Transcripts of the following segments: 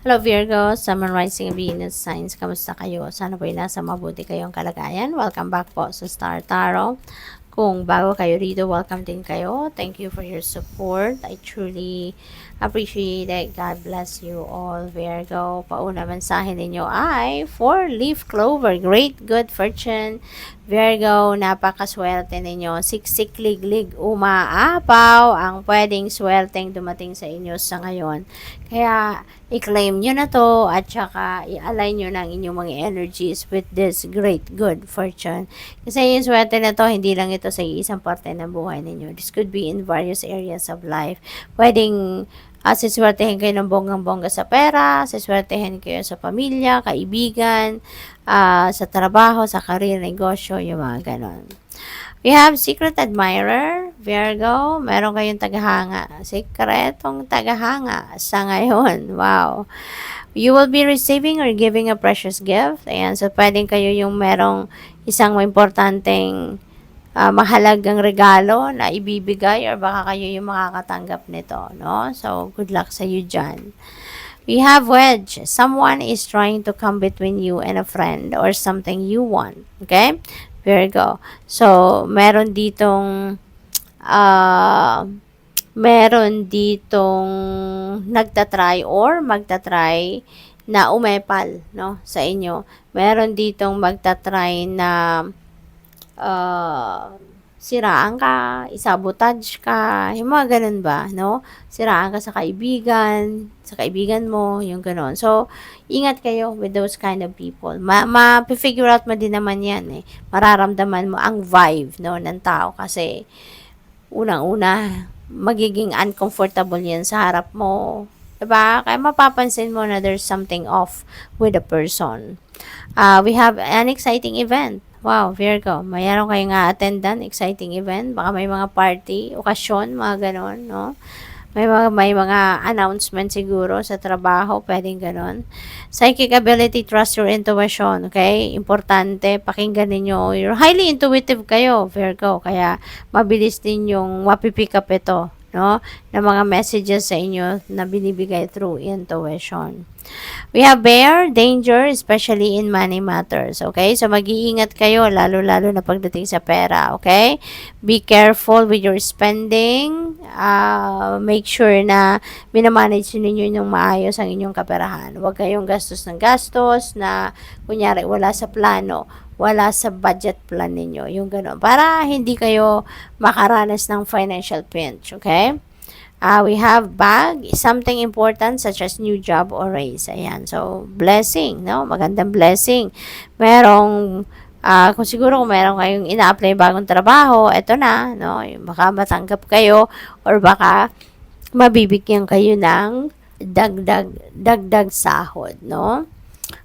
Hello Virgo, Sun, Rising, Venus, Signs, kamusta kayo? Sana po ay nasa mabuti kayong kalagayan. Welcome back po sa Star Tarot. Kung bago kayo rito, welcome din kayo. Thank you for your support. I truly appreciate it. God bless you all, Virgo. Pauna mensahe ninyo ay 4-leaf clover. Great good fortune. Virgo, napakaswerte ninyo. Siksik, liglig, umaapaw ang pwedeng swerteng dumating sa inyo sa ngayon. Kaya, i-claim nyo na to at saka i-align nyo ng inyong mga energies with this great good fortune. Kasi yung swerte na to, hindi lang ito sa isang parte ng buhay ninyo. This could be in various areas of life. Pwedeng siswertehin kayo ng bonggang-bongga sa pera, siswertehin kayo sa pamilya, kaibigan, sa trabaho, sa career, negosyo, yung mga ganon. We have secret admirer, Virgo. Meron kayong tagahanga. Sikretong tagahanga sa ngayon. Wow. You will be receiving or giving a precious gift. Ayan. So, pwedeng kayo yung merong isang importanteng mahalagang regalo na ibibigay or baka kayo yung makakatanggap nito. No? So, good luck sa you dyan. We have wedge. Someone is trying to come between you and a friend or something you want. Okay? Virgo. So, meron ditong nagtatry or magtatry na umepal, no, sa inyo. Meron ditong magtatry na siraan ka, isabotage ka, yung mga ganun ba, no? Siraan ka sa kaibigan mo, yung ganun. So, ingat kayo with those kind of people. Ma-figure out mo din naman yan, eh. Mararamdaman mo ang vibe, no, ng tao kasi unang-una, magiging uncomfortable yan sa harap mo. Diba? Kaya mapapansin mo na there's something off with the person. We have an exciting event. Wow, Virgo, mayroon kayong attendan, exciting event. Baka may mga party, okasyon, mga ganon, no? May mga announcement siguro sa trabaho, pwedeng ganon. Psychic ability, trust your intuition, okay? Importante, pakinggan ninyo. You're highly intuitive kayo, Virgo, kaya mabilis din yung mapipick up ito, no? Na mga messages sa inyo na binibigay through intuition. We have bear, danger, especially in money matters, okay? So, mag-iingat kayo, lalo-lalo na pagdating sa pera, okay? Be careful with your spending. Make sure na minamanage ninyo yung maayos ang inyong kaperahan. Huwag kayong gastos ng gastos na, kunyari, wala sa plano, wala sa budget plan ninyo, yung gano'n. Para hindi kayo makaranas ng financial pinch, okay? We have bag, something important such as new job or raise. Ayan. So, blessing, no? Magandang blessing. Kung siguro kung meron kayong ina-apply bagong trabaho, eto na, no? Baka matanggap kayo or baka mabibigyan kayo ng dagdag sahod, no?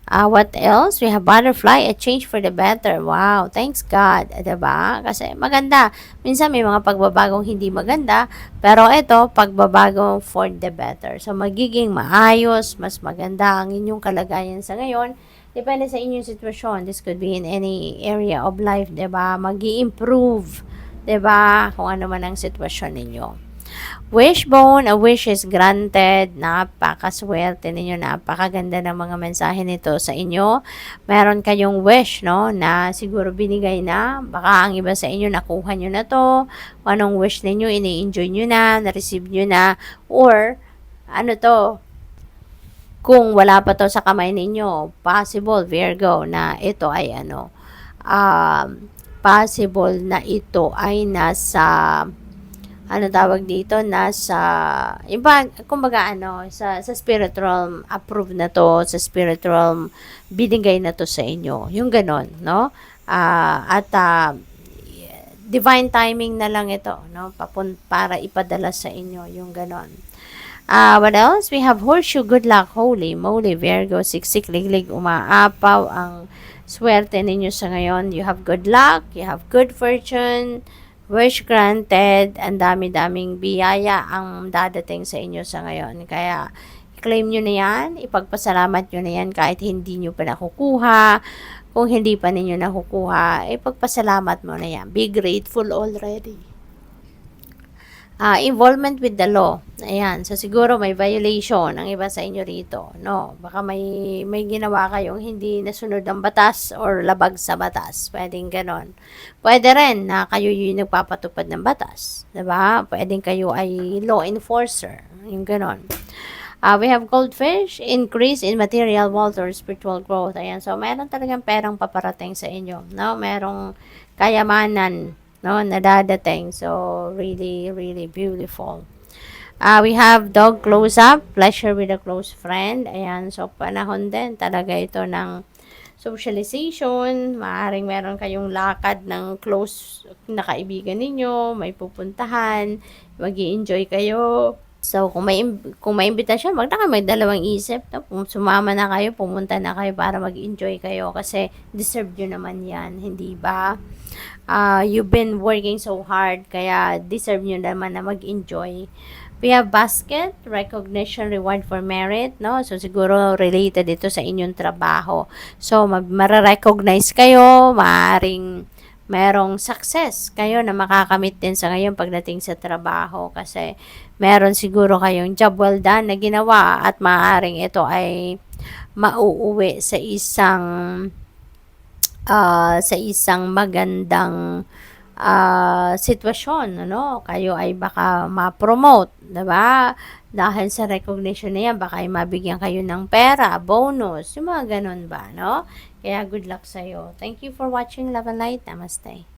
What else? We have butterfly, a change for the better. Wow, thanks God. Diba? Kasi maganda. Minsan may mga pagbabagong hindi maganda, pero ito, pagbabago for the better. So, magiging maayos, mas maganda ang inyong kalagayan sa ngayon. Depende sa inyong sitwasyon. This could be in any area of life, diba? Mag-i-improve, diba? Kung ano man ang sitwasyon ninyo. Wishbone, a wish is granted. Napakaswerte ninyo, napakaganda ng mga mensahe nito sa inyo. Meron kayong wish, no, na siguro binigay na. Baka ang iba sa inyo nakuha nyo na to. Anong wish ninyo, ini-enjoy nyo na, na-receive nyo na, or ano to, kung wala pa to sa kamay ninyo, possible, Virgo, na ito ay possible na ito ay nasa tawag dito, kumbaga sa spirit realm, approved na to, sa spirit realm, binigay na to sa inyo. Yung ganon, no? Divine timing na lang ito, no? Para ipadala sa inyo, yung ganon. What else? We have horseshoe, good luck, holy moly, Virgo, siksik, liglig, umaapaw ang swerte ninyo sa ngayon. You have good luck, you have good fortune, wish granted, ang dami-daming biyaya ang dadating sa inyo sa ngayon. Kaya, i-claim nyo na yan, ipagpasalamat nyo na yan kahit hindi nyo pa nakukuha. Kung hindi pa ninyo nakukuha, ipagpasalamat mo na yan. Be grateful already. involvement with the law. Ayan, so siguro may violation ang iba sa inyo rito, no? Baka may ginawa kayong hindi nasunod ang batas or labag sa batas, puwedeng gano'n. Puwede rin na kayo yung nagpapatupad ng batas, 'di ba? Puwedeng kayo ay law enforcer, yung gano'n. We have goldfish, increase in material wealth or spiritual growth. Ayan, so meron talagang perang paparating sa inyo, no? Merong kayamanan, no, na dadating. So, really, really beautiful. We have dog close-up, pleasure with a close friend. Ayan, so panahon din talaga ito ng socialization. Maaring meron kayong lakad ng close na kaibigan ninyo, may pupuntahan, mag-i-enjoy kayo. So, kung may imbitasyon, wag na kayo magdalawang isip, no? Kung sumama na kayo, pumunta na kayo para mag-enjoy kayo kasi deserve nyo naman yan, hindi ba? You've been working so hard, kaya deserve nyo naman na mag-enjoy. We have basket, recognition, reward for merit, no? So, siguro related ito sa inyong trabaho. So, mara-recognize kayo, maaring merong success kayo na makakamit din sa ngayon pagdating sa trabaho kasi meron siguro kayong job well done na ginawa at maaaring ito ay mauuwi sa isang magandang sitwasyon, ano? Kayo ay baka ma-promote, 'di ba? Dahil sa recognition na yan, baka ay mabigyan kayo ng pera, bonus, yung mga ganun ba, no? Kaya good luck sa'yo. Thank you for watching. Love and light. Namaste.